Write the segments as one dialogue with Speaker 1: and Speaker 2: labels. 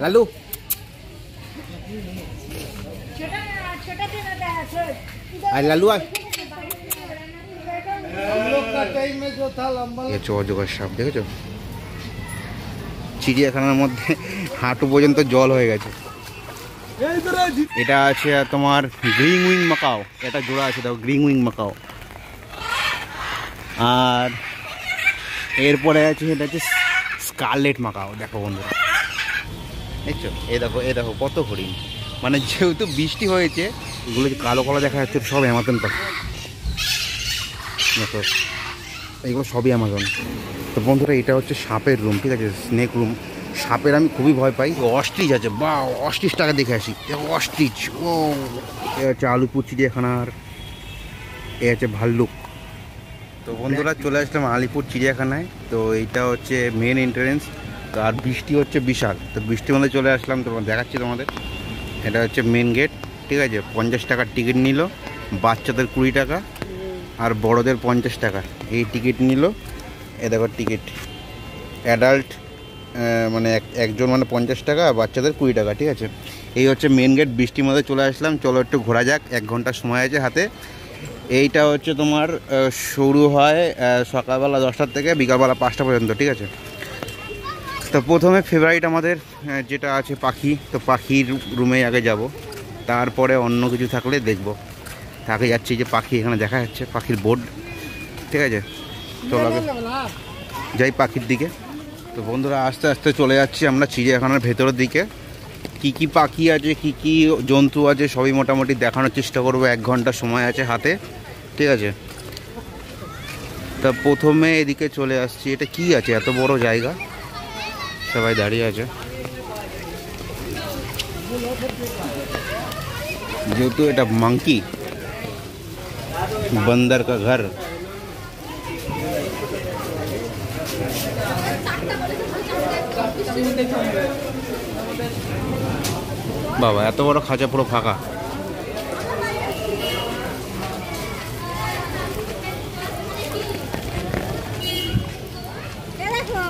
Speaker 1: लालू लालू অজগর সাপ দেখেছো? চিড়িয়াখানার মধ্যে হাঁটু পর্যন্ত জল হয়ে গেছে। এটা আছে তোমার গ্রিন উইং মাকাও, এটা জোড়া আছে দেখো, গ্রিন উইং মাকাও। আর এরপরে আছে এটা হচ্ছে স্কারলেট মাকাও। দেখো বন্ধুরা, দেখছো? এই দেখো কত হরিণ। মানে যেহেতু বৃষ্টি হয়েছে এগুলো কালো কালো দেখা যাচ্ছে, সব অ্যামাজন পাখি। দেখো এগুলো সবই অ্যামাজন। তো বন্ধুরা এটা হচ্ছে সাপের রুম, ঠিক আছে, স্নেক রুম। সাপের আমি খুবই ভয় পাই। অস্ট্রিচ আছে, বা অস্ট্রিচটাকে দেখে আসি। অস্ট্রিচ, ও এ হচ্ছে আলিপুর চিড়িয়াখানার, এ হচ্ছে ভাল্লুক। তো বন্ধুরা চলে আসলাম আলিপুর চিড়িয়াখানায়। তো এইটা হচ্ছে মেন এন্ট্রেন্স। তো আর বৃষ্টি হচ্ছে বিশাল, তো বৃষ্টির মধ্যে চলে আসলাম। তো দেখাচ্ছি তোমাদের, এটা হচ্ছে মেন গেট, ঠিক আছে। 50 টাকার টিকিট নিল, বাচ্চাদের 20 টাকা আর বড়দের 50 টাকা এই টিকিট নিল। এ দেখো টিকিট, অ্যাডাল্ট মানে একজন মানে 50 টাকা, বাচ্চাদের 20 টাকা, ঠিক আছে। এই হচ্ছে মেন গেট। বৃষ্টির মধ্যে চলে আসলাম, চলো একটু ঘোরা যাক। 1 ঘন্টার সময় আছে হাতে। এইটা হচ্ছে তোমার শুরু হয় সকালবেলা 10টার থেকে বিকালবেলা 5টা পর্যন্ত, ঠিক আছে। তো প্রথমে ফেভারিট আমাদের যেটা আছে পাখি, তো পাখির রুমে আগে যাব, তারপরে অন্য কিছু থাকলে দেখব। আগে যাচ্ছি, যে পাখি এখানে দেখা যাচ্ছে, পাখির বোর্ড, ঠিক আছে। চলো আগে যাই পাখির দিকে। তো বন্ধুরা আস্তে আস্তে চলে যাচ্ছি আমরা চিড়িয়াখানার ভেতরের দিকে। কি কি পাখি আছে, কি কি জন্তু আছে, সবই মোটামুটি দেখানোর চেষ্টা করবো। 1 ঘন্টা সময় আছে হাতে, ঠিক আছে। তা প্রথমে এদিকে চলে আসছি। এটা কি আছে, এত বড় জায়গা, সবাই দাঁড়িয়ে আছে। যেহেতু এটা মাংকি, बंदर का घर। বাবা এত বড় খাঁচা পুরো ফাঁকা।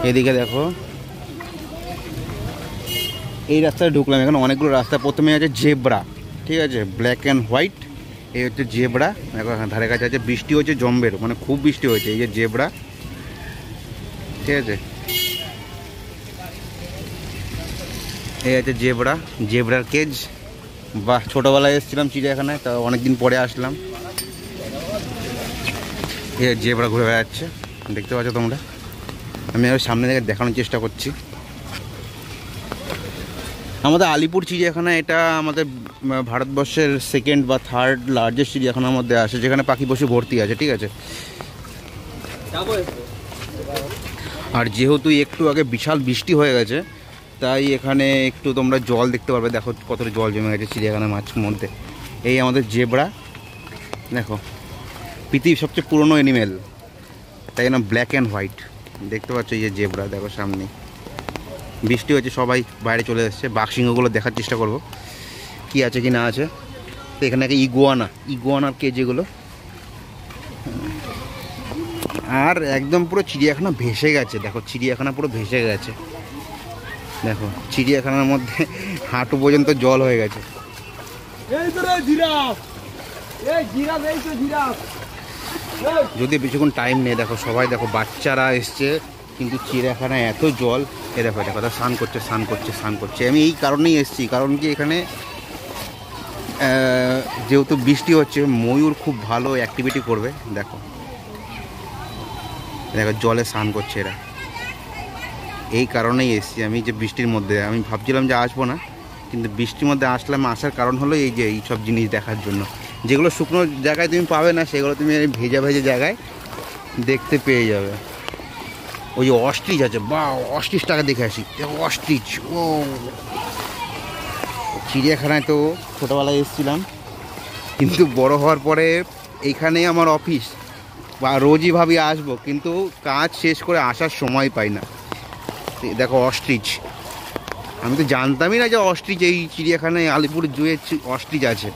Speaker 1: এদিকে দেখো, এই রাস্তায় ঢুকলাম। এখানে অনেকগুলো রাস্তা। প্রথমে আছে জেব্রা, ঠিক আছে, ব্ল্যাক অ্যান্ড হোয়াইট। এই হচ্ছে জেব্রা। এখন ধারে কাছে আছে, বৃষ্টি হচ্ছে জম্বের, মানে খুব বৃষ্টি হয়েছে। এই যে জেব্রা, ঠিক আছে। এই আছে জেব্রা, জেব্রার কেজ। বাহ, ছোটোবেলায় এসেছিলাম চিড়িয়াখানায়, তা অনেকদিন পরে আসলাম। এই জেব্রা ঘুরে বেড়াচ্ছে, দেখতে পাচ্ছ তোমরা। আমি আর সামনে থেকে দেখানোর চেষ্টা করছি। আমাদের আলিপুর চিড়িয়াখানা এটা আমাদের ভারতবর্ষের 2nd বা 3rd লার্জেস্ট চিড়িয়াখানার মধ্যে আসে, যেখানে পাখি পশু ভর্তি আছে, ঠিক আছে। আর যেহেতু একটু আগে বিশাল বৃষ্টি হয়ে গেছে, তাই এখানে একটু তোমরা জল দেখতে পারবে। দেখো কতটা জল জমে গেছে চিড়িয়াখানার মাঝের মধ্যে। এই আমাদের জেব্রা, দেখো পৃথিবীর সবচেয়ে পুরনো অ্যানিমেল, তাই না, ব্ল্যাক অ্যান্ড হোয়াইট। দেখতে পাচ্ছ এই যে জেব্রা, দেখো সামনে। বৃষ্টি হচ্ছে, সবাই বাইরে চলে এসছে। বাঘসিংহগুলো দেখার চেষ্টা করব কি আছে কি না আছে। তো এখানে একটা ইগুয়ানার কেজ এগুলো। আর একদম পুরো চিড়িয়াখানা ভেসে গেছে। দেখো চিড়িয়াখানা পুরো ভেসে গেছে। দেখো চিড়িয়াখানার মধ্যে হাঁটু পর্যন্ত জল হয়ে গেছে। যদি বেশিক্ষণ টাইম নেই, দেখো সবাই, দেখো বাচ্চারা এসছে, কিন্তু চিড়িয়াখানায় এত জল। এ দেখো দেখো স্নান করছে। আমি এই কারণেই এসেছি, কারণ কি এখানে যেহেতু বৃষ্টি হচ্ছে, ময়ূর খুব ভালো অ্যাক্টিভিটি করবে। দেখো দেখো জলে স্নান করছে এরা। এই কারণেই এসেছি আমি, যে বৃষ্টির মধ্যে। আমি ভাবছিলাম যে আসবো না, কিন্তু বৃষ্টির মধ্যে আসলাম। আসার কারণ হলো এই যে এই সব জিনিস দেখার জন্য। যেগুলো শুকনো জায়গায় তুমি পাবে না, সেগুলো তুমি ভেজা জায়গায় দেখতে পেয়ে যাবে। ওই যে অস্ট্রিচ আছে, বা অস্ট্রিচটাকে দেখে আসি। অস্ট্রিচ, ও চিড়িয়াখানায় তো ছোটোবেলায় এসেছিলাম, কিন্তু বড় হওয়ার পরে এইখানেই আমার অফিস, বা রোজই ভাবি আসবো, কিন্তু কাজ শেষ করে আসার সময় পাই না। দেখো অস্ট্রিচ, আমি তো জানতামই না যে অস্ট্রিচ এই চিড়িয়াখানায় আলিপুর জুয়ে অস্ট্রিচ আছে।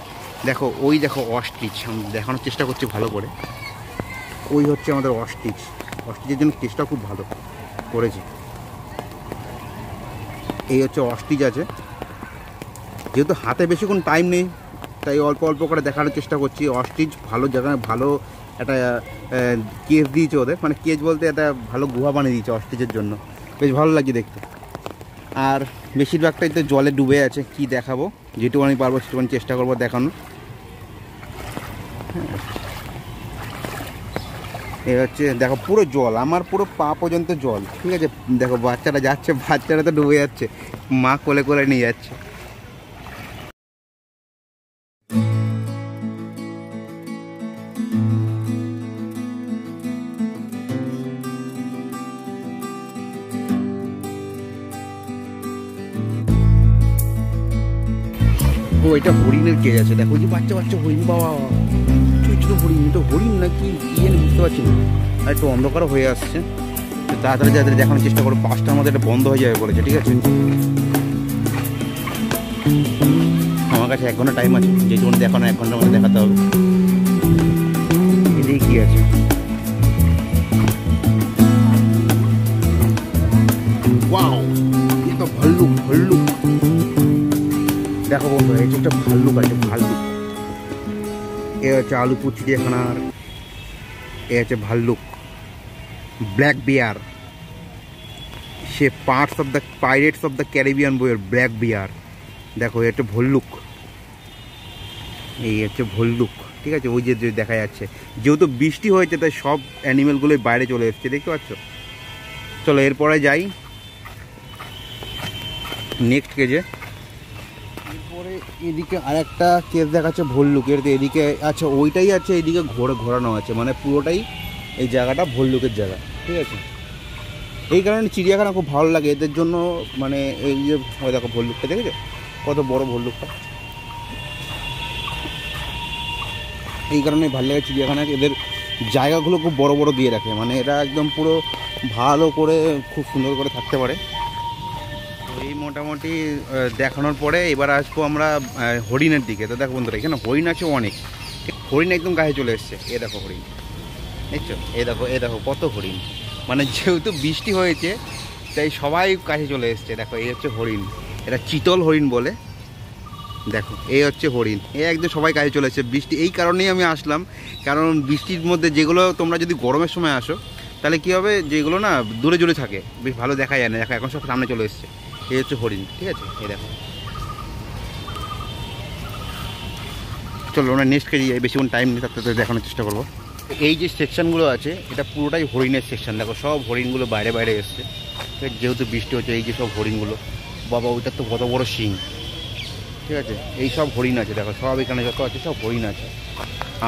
Speaker 1: দেখো ওই দেখো অস্ট্রিচ, আমি দেখানোর চেষ্টা করছি ভালো করে। ওই হচ্ছে আমাদের অস্ট্রিচ। অস্ট্রিচের জন্য চেষ্টা খুব ভালো করেছি। এই হচ্ছে অস্ট্রিচ আছে। যেহেতু হাতে বেশিক্ষণ টাইম নেই তাই অল্প অল্প করে দেখানোর চেষ্টা করছি। অস্ট্রিচ ভালো জায়গায় ভালো একটা কেজ দিয়েছে ওদের, মানে কেজ বলতে একটা ভালো গুহা বানিয়ে দিয়েছে অস্ট্রিচের জন্য, বেশ ভালো লাগছে দেখতে। আর বেশিরভাগটাই তো জলে ডুবে আছে, কি দেখাবো, যেটুকু আমি পারবো সেটুকু চেষ্টা করবো দেখানোর। এ হচ্ছে দেখো পুরো জল, আমার পুরো পা পর্যন্ত জল, ঠিক আছে। দেখো বাচ্চারা যাচ্ছে, বাচ্চারা তো ডুবে যাচ্ছে, মা কোলে কোলে নিয়ে যাচ্ছে। ও এটা হরিণের কেজ আছে, দেখো যে বাচ্চা বাচ্চা হরিণ, বাবা ছোট ছোট হরিণ, এটা হরিণ নাকি কি জানি বুঝতে পারছি না। আর একটু অন্ধকারও হয়ে আসছে, তাড়াতাড়ি তাড়াতাড়ি দেখানোর চেষ্টা করো, 5টার মধ্যে এটা বন্ধ হয়ে যাবে বলেছে, ঠিক আছে। আমার কাছে 1 ঘন্টা টাইম আছে, যেটুকু দেখানো 1 ঘন্টার মধ্যে দেখাতে হবে। এদিকে কি আছে, ওয়াও এ তো ভাল্লুক, ভাল্লুক দেখো বন্ধু, এই একটা ভাল্লুক আছে, ভাল্লুক। এ হচ্ছে আলিপুর চিড়িয়াখানার, এ হচ্ছে ভাল্লুক, black beer, say parts of the pirates of the Caribbean বইয়ের ব্ল্যাক বিয়ার। দেখো এ হচ্ছে ভল্লুক, এই হচ্ছে ভল্লুক, ঠিক আছে। ওই যে দেখা যাচ্ছে, যেহেতু বৃষ্টি হয়েছে তাই সব অ্যানিমেলগুলোই বাইরে চলে এসছে, দেখতে পাচ্ছ। চলো এরপরে যাই নেক্সট কেজে। এরপরে এদিকে আর একটা কেস দেখাচ্ছে ভল্লুকের, এদিকে আচ্ছা ওইটাই আছে, এইদিকে ঘোরানো আছে, মানে পুরোটাই এই জায়গাটা ভল্লুকের জায়গা, ঠিক আছে। এই কারণে চিড়িয়াখানা খুব ভালো লাগে এদের জন্য, মানে এই যে দেখো ভল্লুকটা দেখেছো কত বড় ভল্লুকটা, এই কারণে ভালো লাগে চিড়িয়াখানা, এদের জায়গাগুলো খুব বড় বড় দিয়ে রাখে, মানে এরা একদম পুরো ভালো করে খুব সুন্দর করে থাকতে পারে। এই মোটামুটি দেখানোর পরে এবার আসবো আমরা হরিণের দিকে। তো দেখো বন্ধুরা, এখানে হরিণ আছে অনেক, হরিণ একদম গায়ে চলে এসছে। এ দেখো হরিণ, দেখছো, এ দেখো কত হরিণ, মানে যেহেতু বৃষ্টি হয়েছে তাই সবাই কাছে চলে এসছে। দেখো এই হচ্ছে হরিণ, এটা চিতল হরিণ বলে। দেখো এই হচ্ছে হরিণ, একদম সবাই কাছে চলে এসছে। বৃষ্টি এই কারণেই আমি আসলাম, কারণ বৃষ্টির মধ্যে যেগুলো তোমরা যদি গরমের সময় আসো তাহলে কী হবে, যেগুলো না দূরে দূরে থাকে বেশ ভালো দেখা যায় না। দেখো এখন সব সামনে চলে এসছে, এই হচ্ছে হরিণ, ঠিক আছে। এই দেখো, চলো আমরা নেক্সট কেজি যাই, বেশিক্ষণ টাইম নেই, তার দেখানোর চেষ্টা করবো। এই যে সেকশনগুলো আছে এটা পুরোটাই হরিণের সেকশন। দেখো সব হরিণগুলো বাইরে বাইরে এসছে, যেহেতু বৃষ্টি হচ্ছে। এই যে সব হরিণগুলো, বাবা ওইটার তো কত বড় শিং, ঠিক আছে। এই সব হরিণ আছে, দেখো সব এখানে যত আছে সব হরিণ আছে।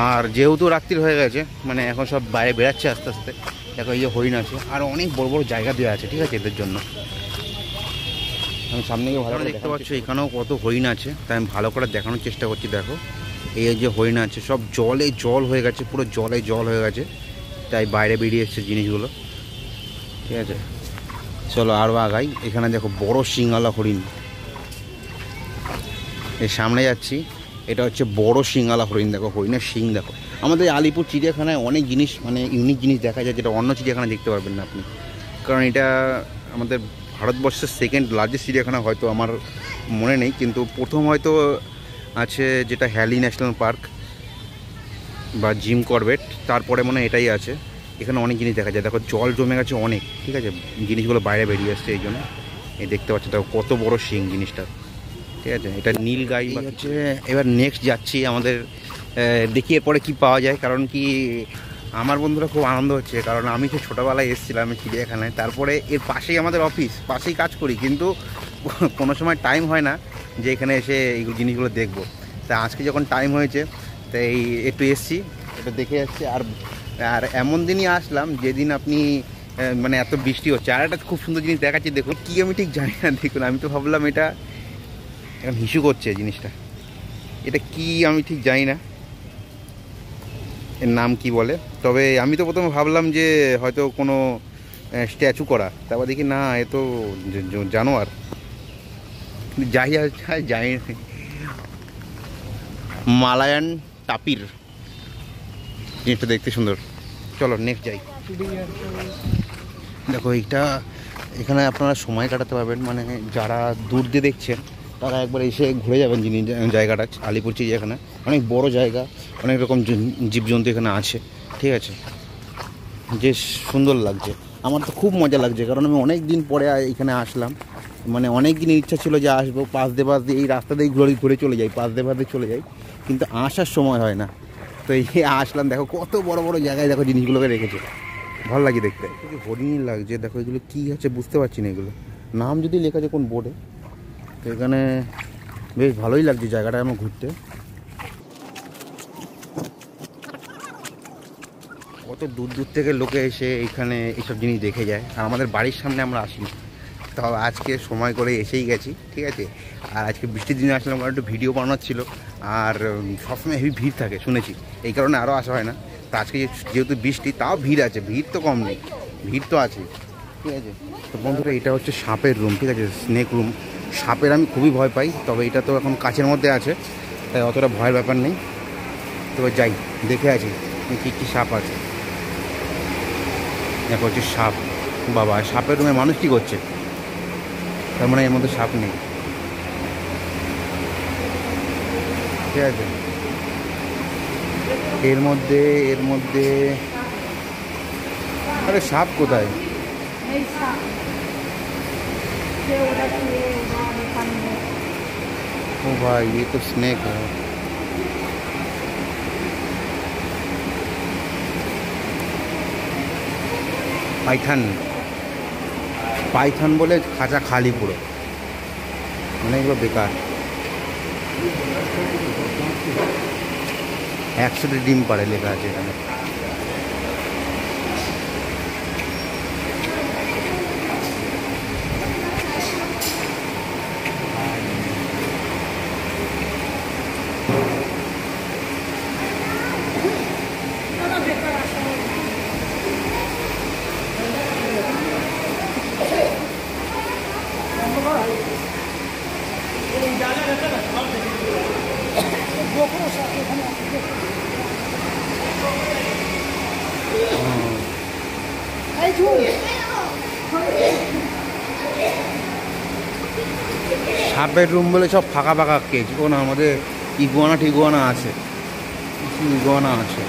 Speaker 1: আর যেহেতু রাত্রি হয়ে গেছে, মানে এখন সব বাইরে বেরাচ্ছে আস্তে আস্তে। দেখো এই যে হরিণ আছে, আর অনেক বড় বড় জায়গা দেওয়া আছে, ঠিক আছে, এদের জন্য। আমি সামনে গিয়ে ভালো দেখতে পাচ্ছ এখানেও কত হরিণ আছে, তাই আমি ভালো করে দেখানোর চেষ্টা করছি। দেখো এই যে হরিণ আছে, সব জলে জল হয়ে গেছে, পুরো জলে জল হয়ে গেছে, তাই বাইরে বেরিয়ে এসছে জিনিসগুলো, ঠিক আছে। চলো আরও আগাই। এখানে দেখো বড় শিংওয়ালা হরিণ, এর সামনে যাচ্ছি, এটা হচ্ছে বড় শিংওয়ালা হরিণ। দেখো হরিণের শিং দেখো। আমাদের আলিপুর চিড়িয়াখানায় অনেক জিনিস, মানে ইউনিক জিনিস দেখা যায়, যেটা অন্য চিড়িয়াখানায় দেখতে পারবেন না আপনি, কারণ এটা আমাদের ভারতবর্ষের সেকেন্ড লার্জেস্ট চিড়িয়াখানা, হয়তো আমার মনে নেই, কিন্তু প্রথম হয়তো আছে যেটা হ্যালি ন্যাশনাল পার্ক বা জিম করবেট, তারপরে মনে হয় এটাই আছে। এখানে অনেক জিনিস দেখা যায়, দেখো জল জমে গেছে অনেক, ঠিক আছে, জিনিসগুলো বাইরে বেরিয়ে আসছে, এই জন্য এই দেখতে পাচ্ছ দেখো কত বড় শিং জিনিসটা, ঠিক আছে। এটা নীল গাই হচ্ছে। এবার নেক্সট যাচ্ছি আমাদের, দেখি এরপরে কী পাওয়া যায়, কারণ কি আমার বন্ধুরা খুব আনন্দ হচ্ছে, কারণ আমি তো ছোটোবেলায় এসেছিলাম চিড়িয়াখানায়, তারপরে এর পাশেই আমাদের অফিস, পাশেই কাজ করি, কিন্তু কোনো সময় টাইম হয় না যে এখানে এসে এইগুলো জিনিসগুলো দেখবো। তা আজকে যখন টাইম হয়েছে তাই একটু এসছি, এটা দেখে যাচ্ছি। আর এমন দিনই আসলাম যেদিন আপনি মানে এত বৃষ্টি হচ্ছে। আর একটা খুব সুন্দর জিনিস দেখাচ্ছি, দেখুন কি আমি ঠিক জানি না, দেখুন আমি তো ভাবলাম এটা এখন হিসু করছে জিনিসটা, এটা কি আমি ঠিক জানি না এর নাম কি বলে। তবে আমি তো প্রথমে ভাবলাম যে হয়তো কোনো স্ট্যাচু করা, তারপর দেখি না এ তো জানোয়ার, যাই জানি না। মালায়ান টাপির, জিনিসটা দেখতে সুন্দর। চলো নেক্সট যাই। দেখো এইটা এখানে আপনারা সময় কাটাতে পারবেন, মানে যারা দূর দিয়ে দেখছেন তারা একবার এসে ঘুরে যাবেন জায়গাটা। আলিপুর চিড়িয়াখানা অনেক বড় জায়গা, অনেক রকম জীবজন্তু এখানে আছে, ঠিক আছে। যে সুন্দর লাগছে, আমার তো খুব মজা লাগছে, কারণ আমি অনেক দিন পরে এখানে আসলাম। মানে অনেক দিনের ইচ্ছা ছিল যে আসবো, পাশ দিয়ে এই রাস্তা দিয়ে ঘুরে চলে যাই, পাশ দিয়ে চলে যাই, কিন্তু আসার সময় হয় না। তো এই আসলাম, দেখো কত বড় বড় জায়গায় দেখো জিনিসগুলোকে রেখেছে, ভালো লাগে দেখতে। হরিণই লাগছে, দেখো এগুলো কী আছে বুঝতে পারছি না, এগুলো নাম যদি লেখা আছে কোন বোর্ডে। তো এখানে বেশ ভালোই লাগছে জায়গাটা আমার ঘুরতে। কত দূর দূর থেকে লোকে এসে এখানে এইসব জিনিস দেখে যায়, আর আমাদের বাড়ির সামনে আমরা আসিনি, তাও আজকে সময় করে এসেই গেছি, ঠিক আছে। আর আজকে বৃষ্টির দিনে আসলাম, কারণ একটু ভিডিও বানানোর ছিল, আর সবসময় হেভি ভিড় থাকে শুনেছি, এই কারণে আরও আসা হয় না। তো আজকে যেহেতু বৃষ্টি, তাও ভিড় আছে, ভিড় তো কম নেই, ভিড় তো আছে, ঠিক আছে। তো বন্ধুরা এটা হচ্ছে সাপের রুম, ঠিক আছে, স্নেক রুম। সাপের আমি খুবই ভয় পাই, তবে এটা তো এখন কাছের মধ্যে আছে, তাই অতটা ভয়ের ব্যাপার নেই। তো যাই দেখে আছি কী কী সাপ আছে। দেখো হচ্ছে সাপ, বাবা সাপের রুমে মানুষ কী করছে, তার মানে এর মধ্যে সাপ নেই, ঠিক আছে। এর মধ্যে আরে সাপ কোথায়? ও ভাই ये तो स्नेक है। পাইথন বলে খাঁচা খালি পুরো, মানে এগুলো বেকার। 100টি ডিম পাড়ে লেখা আছে এখানে। সাপের রুম বলে সব ফাঁকা ফাঁকা কেজ, কোন আমাদের ইগুয়ানা টিগুয়ানা আছে, ইগুয়ানা আছে,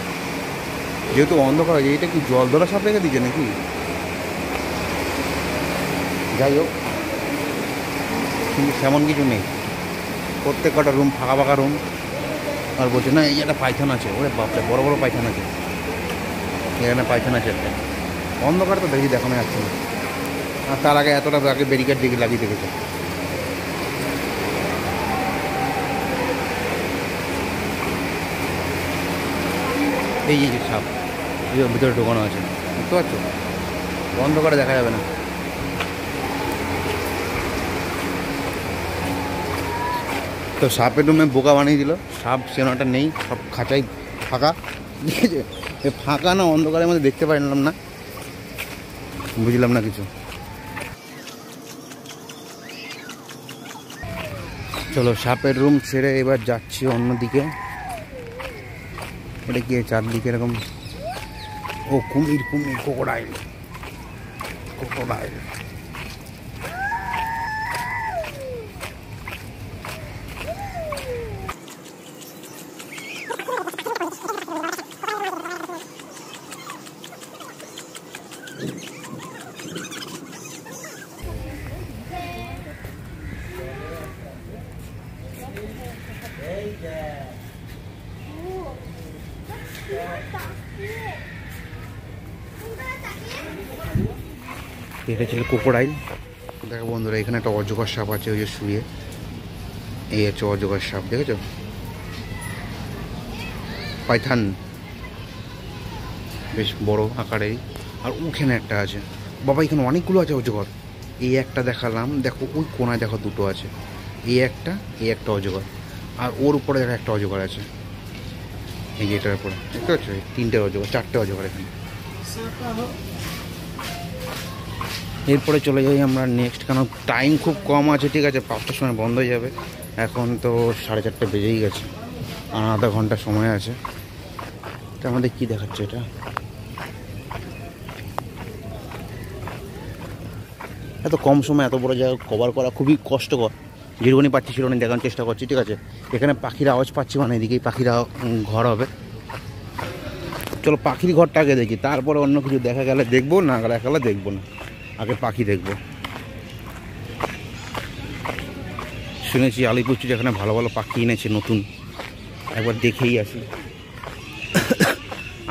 Speaker 1: যেহেতু অন্ধকার আছে। এটা কি জল ধরা সাপ রেখে দিচ্ছে নাকি? যাই হোক, কিন্তু তেমন কিছু নেই, প্রত্যেক কটা রুম ফাঁকা ফাঁকা রুম। আর বলছে না এই একটা পাইথন আছে, ওরে বাপরে বড় বড় পাইথন আছে, এখানে পাইথন আছে একটা। অন্ধকার তো দেখি দেখানো যাচ্ছে না, আর তার আগে এতটা আগে ব্যারিকেড দিকে লাগিয়ে দেখেছে। এই যে সাপ ভিতরে ঢোকানো আছে, বুঝতে পারছো, অন্ধকারে দেখা যাবে না। তো সাপের রুমে বোকা বানিয়ে দিল, সাপ সেনাটা নেই, সব খাঁচাই ফাঁকা, ঠিক আছে। ফাঁকা না অন্ধকারের মধ্যে দেখতে পারলাম না, বুঝলাম না কিছু। চলো সাপের রুম ছেড়ে এবার যাচ্ছি অন্যদিকে। এটা কি চারদিকে এরকম, ও কুমির কুমির ক্রোকোডাইল ক্রোকোডাইল। এটা ছিল ক্রোকোডাইল। দেখো বন্ধুরা এখানে একটা অজগর সাপ আছে, ওই যে শুয়ে, এই হচ্ছে অজগর সাপ, দেখেছো, পাইথন বেশ বড় আকারের। আর ওখানে একটা আছে, বাবা এখানে অনেকগুলো আছে অজগর। এই একটা দেখালাম, দেখো ওই কোনায় দেখো দুটো আছে, এই একটা অজগর, আর ওর উপরে দেখো একটা অজগর আছে, এই যে এটার উপরে দেখতে পাচ্ছ, তিনটে অজগর, চারটে অজগর এখানে। এরপরে চলে যাই আমরা নেক্সট, কারণ টাইম খুব কম আছে, ঠিক আছে, 5টার সময় বন্ধ হয়ে যাবে। এখন তো 4:30 বেজেই গেছে, আর আধা ঘন্টা সময় আছে। তো আমাদের কী দেখাচ্ছে এটা, এত কম সময় এত বড় জায়গা কভার করা খুবই কষ্টকর। যেরকমই পাচ্ছি সেরকমই দেখানোর চেষ্টা করছি, ঠিক আছে। এখানে পাখির আওয়াজ পাচ্ছি, মানে এদিকেই পাখিরা ঘর হবে। চলো পাখির ঘরটা আগে দেখি, তারপরে অন্য কিছু দেখা গেলে দেখবো, না দেখা গেলে দেখবো না, আগে পাখি দেখবো। শুনেছি আলিপুরচুর এখানে ভালো ভালো পাখি এনেছে নতুন, একবার দেখেই আসি।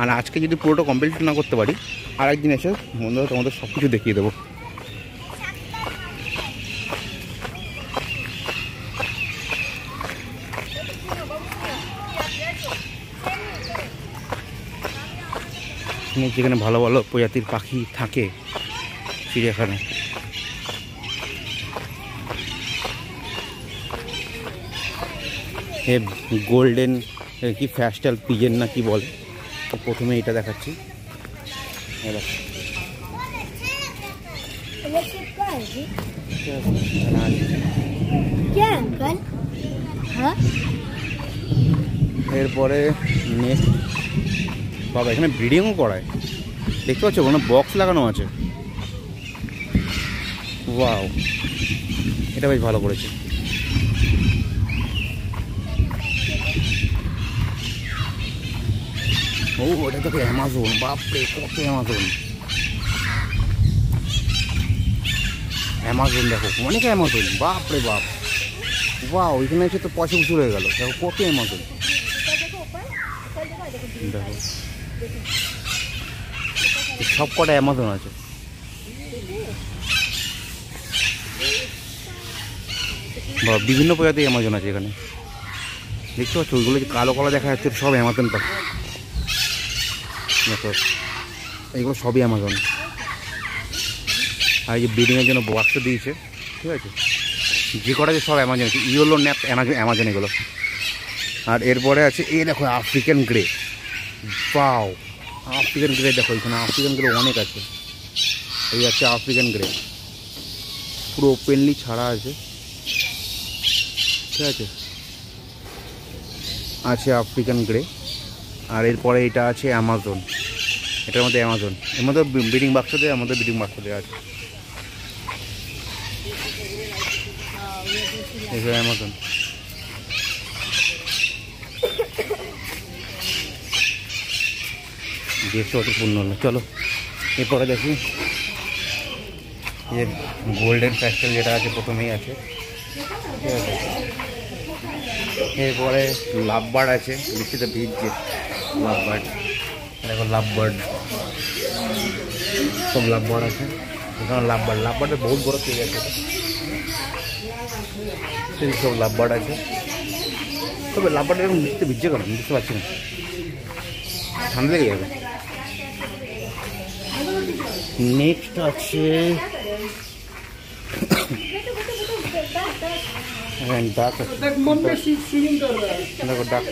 Speaker 1: আর আজকে যদি পুরোটা কমপ্লিট না করতে পারি, আর একদিন এসে বন্ধুরা তোমাদের সব কিছু দেখিয়ে দেবো। যেখানে ভালো ভালো প্রজাতির পাখি থাকে চিড়িয়াখানায়। গোল্ডেন কি ফ্যাস্টাল পিজেন না কি বলে, তো প্রথমে এটা দেখাচ্ছি। এরপরে নেক্সট বাবা এখানে ব্রিডিংও করায়, দেখতে পাচ্ছ কোনো বক্স লাগানো আছে। ওয়াও, এটা বেশ ভালো করেছে। ও ওটা তো অ্যামাজন, বাপরে কত অ্যামাজন। অ্যামাজন দেখো, অনেক অ্যামাজন, বাপরে বাপ। ওয়াও, ওইখানে এসে তো পয়সা উঁচু হয়ে গেল, দেখো কত অ্যামাজন। দেখো সব কটা অ্যামাজন আছে। বা বিভিন্ন প্রজাতির অ্যামাজন আছে এখানে, দেখতে পাচ্ছ। ওইগুলো যে কালো কালো দেখা যাচ্ছে সব অ্যামাজন পাখি। দেখো এইগুলো সবই অ্যামাজন। আর এই যে ব্রিডিংয়ের জন্য বাক্স দিয়েছে, ঠিক আছে। যে কটা যে সব অ্যামাজন আছে, ইয়েলো ন্যাপ অ্যামাজন এগুলো। আর এরপরে আছে এই দেখো আফ্রিকান গ্রে। পাও আফ্রিকান গ্রে দেখো, এখানে আফ্রিকান গ্রে অনেক আছে। এই আছে আফ্রিকান গ্রে, পুরো ওপেনলি ছাড়া আছে, ঠিক আছে। আছে আফ্রিকান গ্রে। আর এরপরে এটা আছে অ্যামাজন, এটার মধ্যে অ্যামাজন, এর মধ্যে ব্রিডিং বাক্স দেয়, আমাদের ব্রিডিং বাক্স দেওয়া আছে। এগুলো অ্যামাজন। দেড়শো অত পূর্ণ হলো। চলো এরপরে দেখি যে গোল্ডেন ফ্যাস্টাল যেটা আছে প্রথমেই আছে, ঠিক আছে। এরপরে লাভবার্ড আছে, বৃষ্টিতে ভিজছে লাভবার্ড। দেখো লাভবার্ড, সব লাভবার্ড আছে এখানে। লাভবার্ডের বহুত বড় পেয়ে আছে, সব লাভবার্ড আছে। তবে লাভবার্ড এরকম বৃষ্টিতে ভিজছে কেন বুঝতে পারছি না, ঠান্ডা লেগে যাবে। নেক্সট আছে ডাক আছে, দেখো ডাক,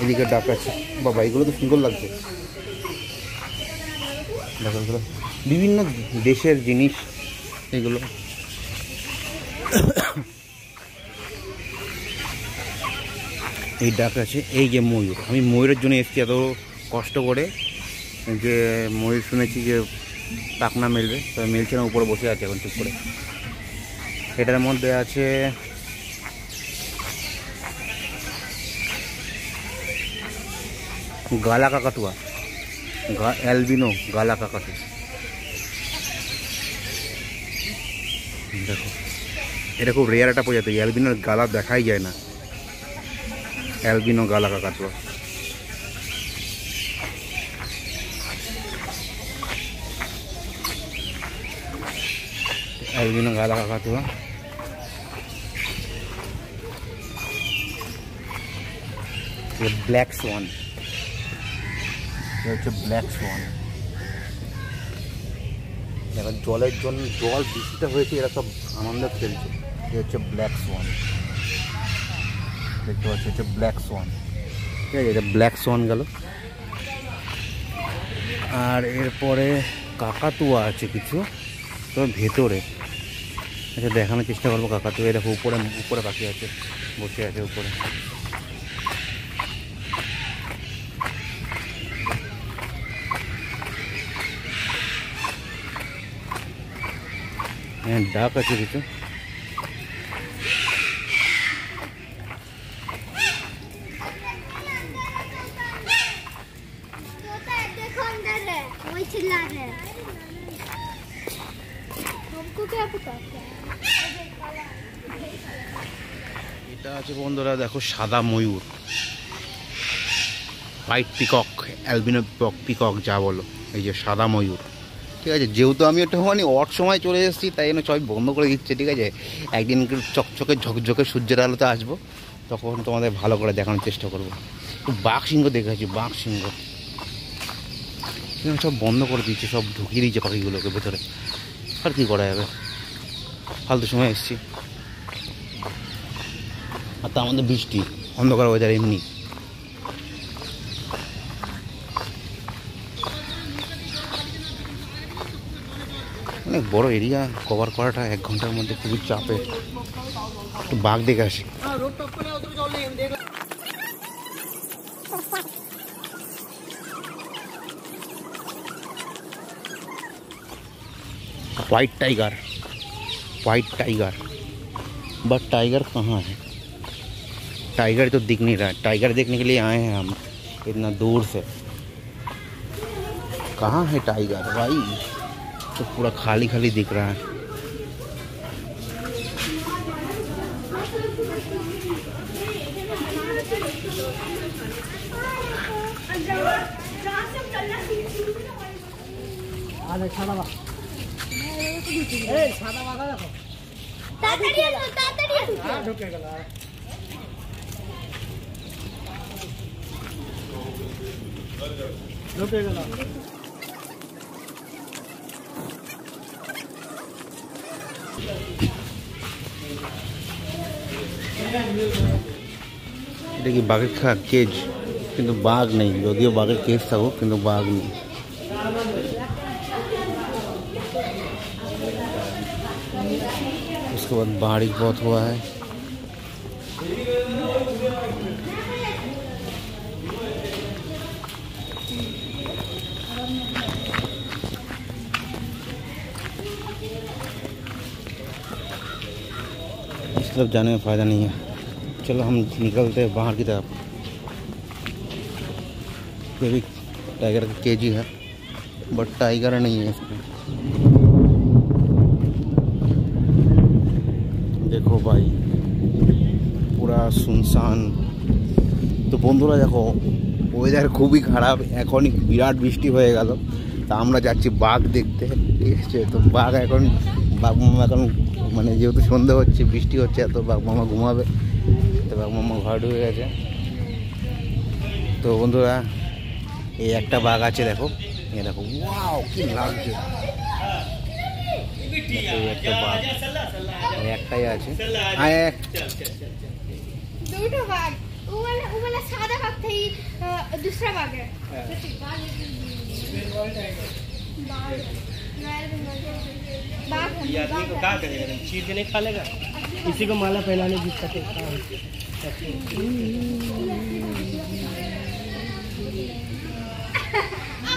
Speaker 1: এদিকে ডাক আছে। বাবা এগুলো তো সুন্দর লাগছে, দেখো এগুলো বিভিন্ন দেশের জিনিস এগুলো। এই ডাক আছে। এই যে ময়ূর, আমি ময়ূরের জন্য এসেছি এত কষ্ট করে, যে ময়ূর শুনেছি যে পাখনা মেলবে, তবে মেলছে না, উপরে বসে আছে এখন চুপ করে। এটার মধ্যে আছে গালা কাকাতুয়া, অ্যালবিনো গালা কাকাতুয়া। দেখো এটা খুব রেয়ার একটা প্রজাতি, অ্যালবিনোর গালা দেখাই যায় না। অ্যালবিনো গালা কাকাতুয়া। অ্যালবিনো গালা কাকাতুয়া। ব্ল্যাক সোয়ান, হচ্ছে ব্ল্যাক সোয়ান। দেখো জলের জন্য, জল বৃষ্টিটা হয়েছে, এরা সব আনন্দে খেলছে। এ হচ্ছে ব্ল্যাক সোয়ান, দেখতে পাচ্ছি হচ্ছে ব্ল্যাক সোয়ান, ঠিক আছে। এটা ব্ল্যাক সোয়ান গেল। আর এরপরে কাকাতুয়া আছে কিছু, তবে ভেতরে। আচ্ছা দেখানোর চেষ্টা করবো কাকাতুয়া। দেখো উপরে উপরে পাখি আছে, বসে আছে উপরে। হ্যাঁ ডাক আছে কিছু। এটা আছে বন্ধুরা, দেখো সাদা ময়ূর, হোয়াইট পিকক, অ্যালবিনো পিকক যা বলো, এই যে সাদা ময়ূর। ঠিক আছে, যেহেতু আমি একটু মানে অট সময় চলে এসেছি তাই জন্য সবাই বন্ধ করে দিচ্ছে। ঠিক আছে, একদিন চকচকে ঝকঝকে সূর্যের আলোতে আসবো, তখন তোমাদের ভালো করে দেখানোর চেষ্টা করবো। বাঘ সিংহ দেখেছি, বাঘ সিংহ সব বন্ধ করে দিচ্ছে, সব ঢুকিয়ে দিচ্ছে পাখিগুলোকে ভেতরে। আর কী করা যাবে, ফালতু সময় এসেছি। আর তার মধ্যে বৃষ্টি, অন্ধকার ওয়েদার এমনি। অনেক বড় এরিয়া কভার করাটা 1 ঘন্টার মধ্যে খুবই চাপের। একটু বাঘ দেখে আসি। व्हाइट टाइगर बट टाइगर कहाँ है? टाइगर तो दिख नहीं रहा है। टाइगर देखने के लिए आए हैं हम इतना दूर से। कहाँ है टाइगर भाई? तो पूरा खाली खाली दिख रहा है। এটা কি বাঘের কেজ, কিন্তু বাঘ নেই। যদিও বাঘের কেজ থাকুক কিন্তু বাঘ নেই। उसके बाद बारिश बहुत हुआ है। इस तरफ जाने में फ़ायदा नहीं है। चलो हम निकलते हैं बाहर की तरफ। ये भी टाइगर का केजी है बट टाइगर नहीं है इसमें। देखो भाई पूरा सुनसान। तो বন্ধুরা দেখো ওয়েদার খুবই খারাপ, এখনই বিরাট বৃষ্টি হয়ে গেল। তা আমরা যাচ্ছি বাঘ দেখতে। ঠিক আছে, তো বাঘ এখন বাঘ মামা এখন মানে যেহেতু সন্ধে হচ্ছে, বৃষ্টি হচ্ছে, এত বাঘ মামা ঘুমাবে। তো বাঘ মামা ঘর ঢুকে গেছে। তো বন্ধুরা এই একটা বাঘ আছে, দেখো এ দেখো, ওয়াও কি লাগছে। একটা বাঘ একটাই আছে।
Speaker 2: দুটো বাঘ, ও वाला सादा बाघ था, ये दूसरा बाघ है।
Speaker 3: ये आदमी को क्या करेगा, चीर के नहीं खा लेगा। इसी को माला पहनाने की दिक्कत है।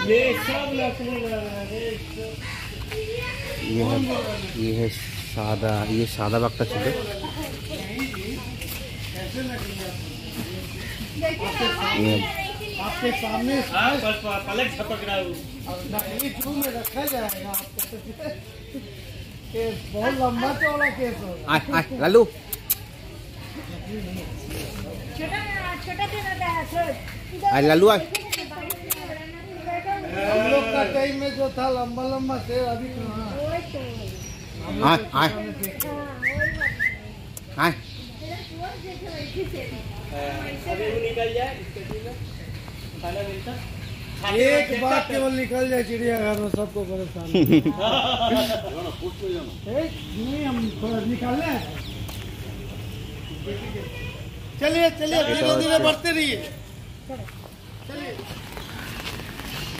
Speaker 3: ये सब
Speaker 1: ये है सादा, ये सादा बाघ ছিল।
Speaker 3: आपके सामने पलक झपक रहा है, में रखा जाएगा आपको। बहुत लंबा चौड़ा केस होगा।
Speaker 1: लालू
Speaker 2: छोटा
Speaker 1: लालू
Speaker 3: हम लोग का टाइम में जो था लंबा लंबा शेर, अभी कहाँ। अभी निकल जाए, खाना मिलता एक बात केवल निकल जाए चिड़ियाघर में, सबको परेशान। नहीं हम थोड़ा निकालना है। चलिए चलिए धीरे धीरे बढ़ते रहिए।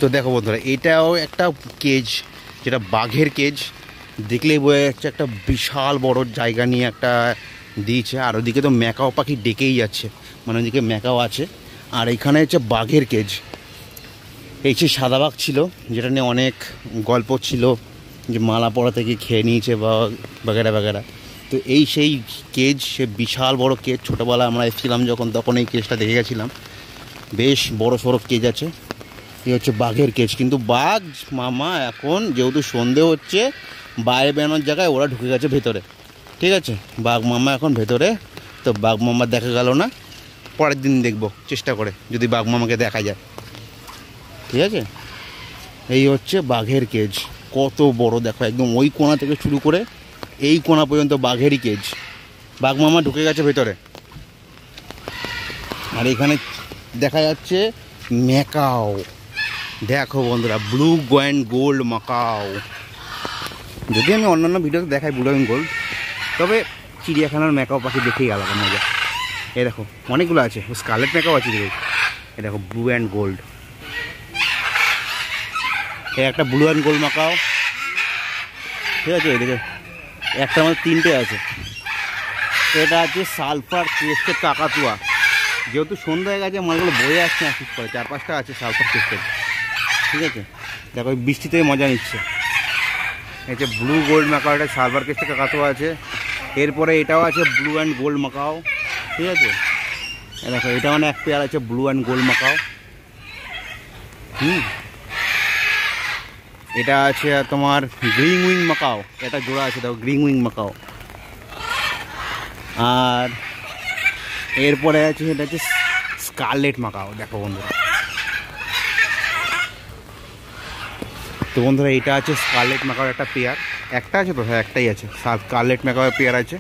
Speaker 1: তো দেখো বন্ধুরা এটাও একটা কেজ, যেটা বাঘের কেজ। দেখলেই বোঝা যাচ্ছে একটা বিশাল বড় জায়গা নিয়ে একটা দিয়েছে। আর ওদিকে তো ম্যাকাও পাখি ডেকেই যাচ্ছে, মানে ওদিকে ম্যাকাও আছে। আর এখানে হচ্ছে বাঘের কেজ। এই যে সাদা বাঘ ছিল, যেটা নিয়ে অনেক গল্প ছিল, যে মালা পড়া থেকে খেয়ে নিয়েছে বা বাগেরা বাগেরা। তো এই সেই কেজ, সে বিশাল বড় কেজ। ছোটোবেলায় আমরা এসেছিলাম যখন, তখন এই কেজটা দেখে গেছিলাম। বেশ বড় সড়ো কেজ আছে। এই হচ্ছে বাঘের কেজ। কিন্তু বাঘ মামা এখন যেহেতু সন্ধে হচ্ছে, বাইরে বেরোনোর জায়গায় ওরা ঢুকে গেছে ভেতরে, ঠিক আছে। বাঘ মামা এখন ভেতরে, তো বাঘ মামা দেখা গেল না। পরের দিন দেখবো চেষ্টা করে, যদি বাঘ মামাকে দেখা যায়, ঠিক আছে। এই হচ্ছে বাঘের কেজ। কত বড় দেখো, একদম ওই কোণা থেকে শুরু করে এই কোণা পর্যন্ত বাঘেরই কেজ। বাঘ মামা ঢুকে গেছে ভেতরে। আর এখানে দেখা যাচ্ছে ম্যাকাও। দেখো বন্ধুরা, ব্লু অ্যান্ড গোল্ড ম্যাকাও। যদি আমি অন্যান্য ভিডিওতে দেখাই ব্লু অ্যান্ড গোল্ড, তবে চিড়িয়াখানার ম্যাকাও পাখি দেখেই আলাদা মজা। এই দেখো অনেকগুলো আছে, স্কারলেট ম্যাকাও আছে দেখো। এই দেখো ব্লু অ্যান্ড গোল্ড, এই একটা ব্লু অ্যান্ড গোল্ড ম্যাকাও, ঠিক আছে। এদিকে একটা আমাদের 3টে আছে। এটা আছে সালফার ক্রেস্টেড কাকাতুয়া। যেহেতু সন্ধ্যা হয়ে গেছে, মালগুলো বয়ে আসছে না ঠিক করে, 4-5টা আছে সালফার ক্রেস্টেড, ঠিক আছে। দেখো বৃষ্টিতে মজা নিচ্ছে। এই যে ব্লু গোল্ড ম্যাকাও, এটা সালফার ক্রেস্টেড কাকাতুয়া আছে। এরপরে এটাও আছে ব্লু অ্যান্ড গোল্ড ম্যাকাও, ঠিক আছে। দেখো এটা মানে এক পেয়ার আছে ব্লু অ্যান্ড গোল্ড ম্যাকাও। এটা আছে তোমার গ্রিন উইং ম্যাকাও, এটা জোড়া আছে দেখো, গ্রিন উইং ম্যাকাও। আর এরপরে আছে এটা হচ্ছে স্কারলেট ম্যাকাও। দেখো বন্ধুরা, তো বন্ধুরা এটা আছে স্কারলেট ম্যাকাও একটা পেয়ার। একটা আছে তো, হ্যাঁ একটাই আছে, স্কারলেট ম্যাকাও পেয়ার আছে।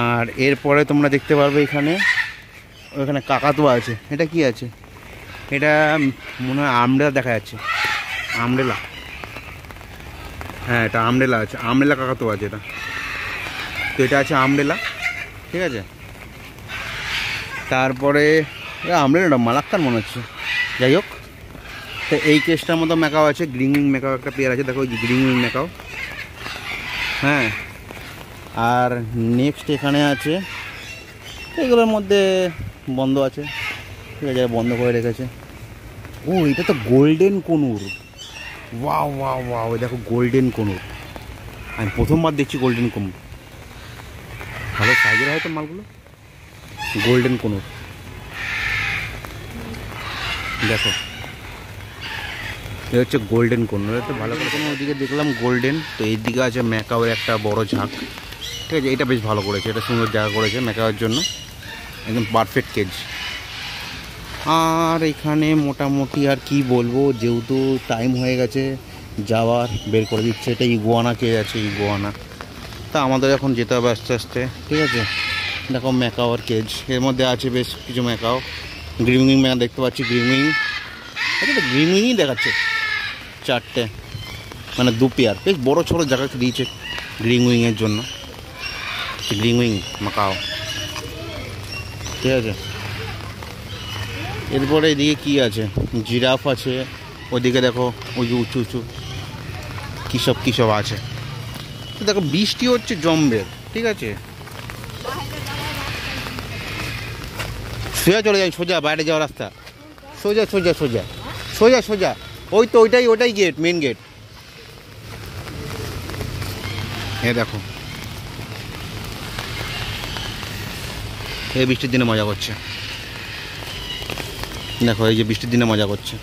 Speaker 1: আর এরপরে তোমরা দেখতে পারবে এখানে, ওখানে কাকাতুয়া আছে। এটা কি আছে? এটা মনে হয় আমরেলা দেখা যাচ্ছে, আমরেলা। হ্যাঁ এটা আমরেলা আছে, আমরেলা কাকাতুয়া আছে এটা। তো এটা আছে আমরেলা, ঠিক আছে। তারপরে আমরেলা মালাক্কার মনে হচ্ছে, যাই হোক। তো এই কেসটার মতো ম্যাকাও আছে, গ্রিন উইং ম্যাকাও একটা পেয়ার আছে, দেখো গ্রিন উইং ম্যাকাও। হ্যাঁ আর নেক্সট এখানে আছে, এইগুলোর মধ্যে বন্ধ আছে, ঠিক আছে, বন্ধ করে রেখেছে। ও এটা তো golden conure. Wow wow wow, দেখো গোল্ডেন কনুর। আমি প্রথমবার দেখছি গোল্ডেন কনুর। ভালো সাইজের হয়তো মালগুলো। গোল্ডেন কনুর দেখো, এ হচ্ছে গোল্ডেন কনুর। এটা ভালো করে কোনো ওইদিকে দেখলাম গোল্ডেন, তো এই দিকে আছে ম্যাকাওয়ের একটা বড় ঝাঁক, ঠিক আছে। এটা বেশ ভালো করেছে, এটা সুন্দর জায়গা করেছে ম্যাকাওয়ের জন্য, একদম পারফেক্ট কেজ। আর এখানে মোটামুটি আর কি বলবো, যেহেতু টাইম হয়ে গেছে যাওয়ার, বের করে দিচ্ছে। এটা ইগুয়ানা কেজ আছে, ইগুয়ানা। তা আমাদের এখন যেতে হবে আস্তে আস্তে, ঠিক আছে। দেখো ম্যাকাওয়ার কেজ, এর মধ্যে আছে বেশ কিছু ম্যাকাও। গ্রিন উইং ম্যাকা দেখতে পাচ্ছি, গ্রিন উইং। আচ্ছা তো গ্রিন উইংই দেখাচ্ছে 4টে, মানে 2 পেয়ার। বেশ বড়ো ছোটো জায়গা দিয়েছে গ্রিন উইংয়ের জন্য, গ্রিন উইং ম্যাকাও, ঠিক আছে। এরপরে এদিকে কি আছে, জিরাফ আছে। ওদিকে দেখো ওই যে উঁচু উঁচু কী সব আছে। তো দেখো বৃষ্টি হচ্ছে জম্বের, ঠিক আছে। সোজা চলে যাই, সোজা বাইরে যাওয়ার রাস্তা, সোজা সোজা সোজা সোজা সোজা। ওই তো ওইটাই গেট, মেন গেট। হ্যাঁ দেখো এই বৃষ্টির দিনে মজা করছে, দেখো এই যে বৃষ্টির দিনে মজা করছে,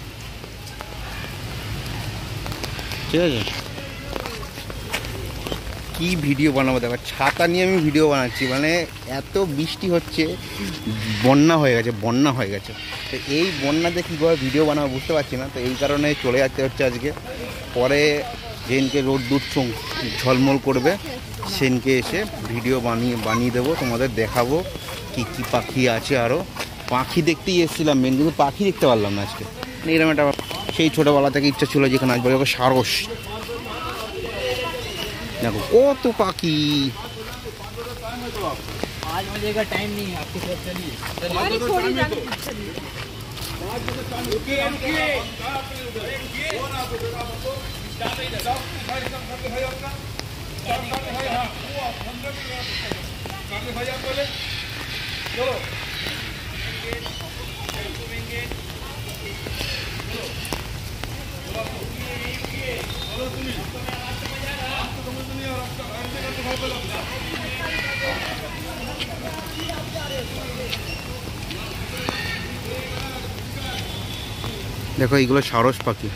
Speaker 1: ঠিক আছে। কি ভিডিও বানাবো দেখো, ছাতা নিয়ে আমি ভিডিও বানাচ্ছি, মানে এত বৃষ্টি হচ্ছে, বন্যা হয়ে গেছে। তো এই বন্যাতে কীভাবে ভিডিও বানাবো বুঝতে পারছি না, তো এই কারণে চলে যেতে হচ্ছে আজকে। পরে যেদিনকে রোদ্দুর ঝলমল করবে সেদিনকে এসে ভিডিও বানিয়ে দেবো, তোমাদের দেখাবো কি কি পাখি আছে। আরও পাখি দেখতেই এসেছিলাম মেন, কিন্তু পাখি দেখতে পারলাম না আজকে। এরকম একটা সেই ছোটোবেলা থেকে ইচ্ছা ছিল যেখানে আসবো, দেখো সারস, দেখো কত পাখি।
Speaker 3: आज मुझे का टाइम नहीं है, आपके साथ चलिए।
Speaker 1: দেখো এইগুলো সারস পাখি।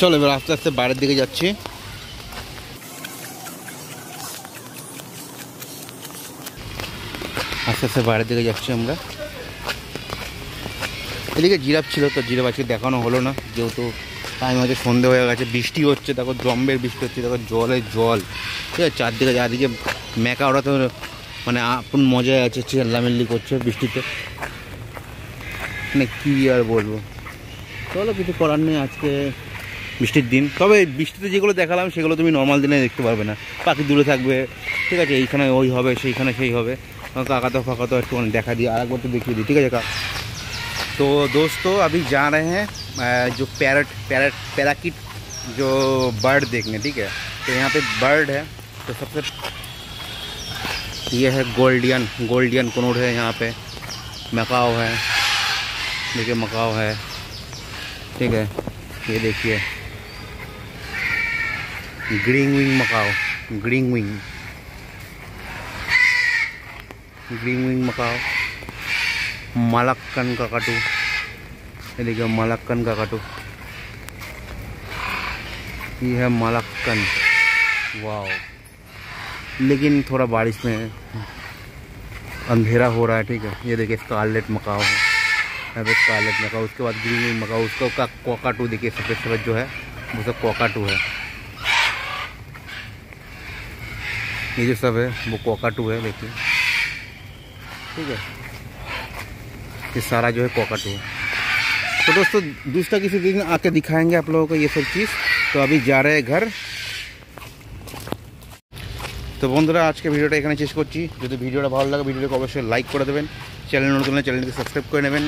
Speaker 1: চলো এবার আস্তে আস্তে বাইরের দিকে যাচ্ছি। আস্তে আস্তে বাইরের দিকে যাচ্ছি আমরা। এদিকে জিরাফ ছিল, তো জিরাফ আজকে দেখানো হলো না, যেহেতু টাইম হচ্ছে সন্ধে হয়ে গেছে, বৃষ্টি হচ্ছে, দেখো জম্বের বৃষ্টি হচ্ছে, দেখো জলে জল, ঠিক আছে, চারদিকে মেকা ওরা তো মানে আপন মজায় আছে, চেল্লামেল্লি করছে বৃষ্টিতে, মানে কী আর বলবো। চলো কিছু করার নেই, আজকে বৃষ্টির দিন। তবে বৃষ্টিতে যেগুলো দেখালাম সেগুলো তুমি নর্মাল দিনে দেখতে পারবে না, পাখি দূরে থাকবে, ঠিক আছে, এইখানে ওই হবে সেইখানে সেই হবে। কাকা তো একটু দেখা দিই, আর একবার তো দেখিয়ে দিই, ঠিক আছে কাকা। तो दोस्तों अभी जा रहे हैं जो पैराकिट जो बर्ड देखने, ठीक है। तो यहाँ पे बर्ड है, तो सबसे ये है गोल्डियन कनूड है, यहाँ पे मकाओ है, देखिए मकाओ है, ठीक है। ये देखिए green wing macaw, green wing macaw, Moluccan cockatoo, ये देखिए मलक्कन काकाटू, ये है मलक्कन, वाओ। लेकिन थोड़ा बारिश में अंधेरा हो रहा है, ठीक है। ये देखिए स्कारलेट मकाओ है, यहाँ पे स्कारलेट मकाओ, उसके बाद ग्रीन विंग मकाओ, उसका कोकाटू देखिए सफ़ेद जो है वो सब कोकाटू है, ये जो सब है वो कोकाटू है, देखिए, ठीक है। ये सारा जो है कोकाटू है। तो दोस्तों दूसरा किसी दिन आके दिखाएंगे आप लोगों को ये सब चीज़। तो अभी जा रहे हैं घर। তো বন্ধুরা আজকে ভিডিওটা এখানে শেষ করছি। যদি ভিডিওটা ভালো লাগে ভিডিওটাকে অবশ্যই লাইক করে দেবেন, চ্যানেল নতুন হলে চ্যানেলটিকে সাবস্ক্রাইব করে নেবেন।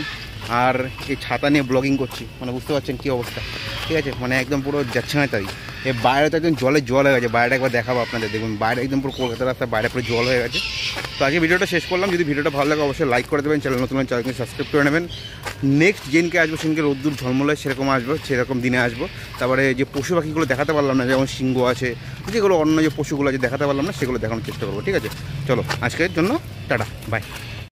Speaker 1: আর এই ছাতা নিয়ে ব্লগিং করছি, মানে বুঝতে পারছেন কী অবস্থা, ঠিক আছে, মানে একদম পুরো যাচ্ছে না তাই। এই বাইরে তো একদম জল হয়ে গেছে, বাইরেটা একবার দেখাবো আপনাদের, দেখুন বাইরে একদম পুরো কলকাতা রাস্তায় বাইরে পুরো জল হয়ে গেছে। তো আজকে ভিডিওটা শেষ করলাম। যদি ভিডিওটা ভালো লাগে অবশ্যই লাইক করে দেবেন, চ্যানেল নতুন হলে চ্যানেলকে সাবস্ক্রাইব করে নেবেন। নেক্সট যেদিনকে আসবো সেদিনকে রোদ্দুর ঝলমলায় সেরকম আসবো, সেরকম দিনে আসবো। তারপরে যে পশু পাখিগুলো দেখাতে পারলাম না, যেমন সিংহ আছে, যেগুলো অন্য যে পশুগুলো আছে দেখাতে পারলাম না, সেগুলো দেখানোর চেষ্টা করবো, ঠিক আছে। চলো আজকের জন্য টাটা, বাই।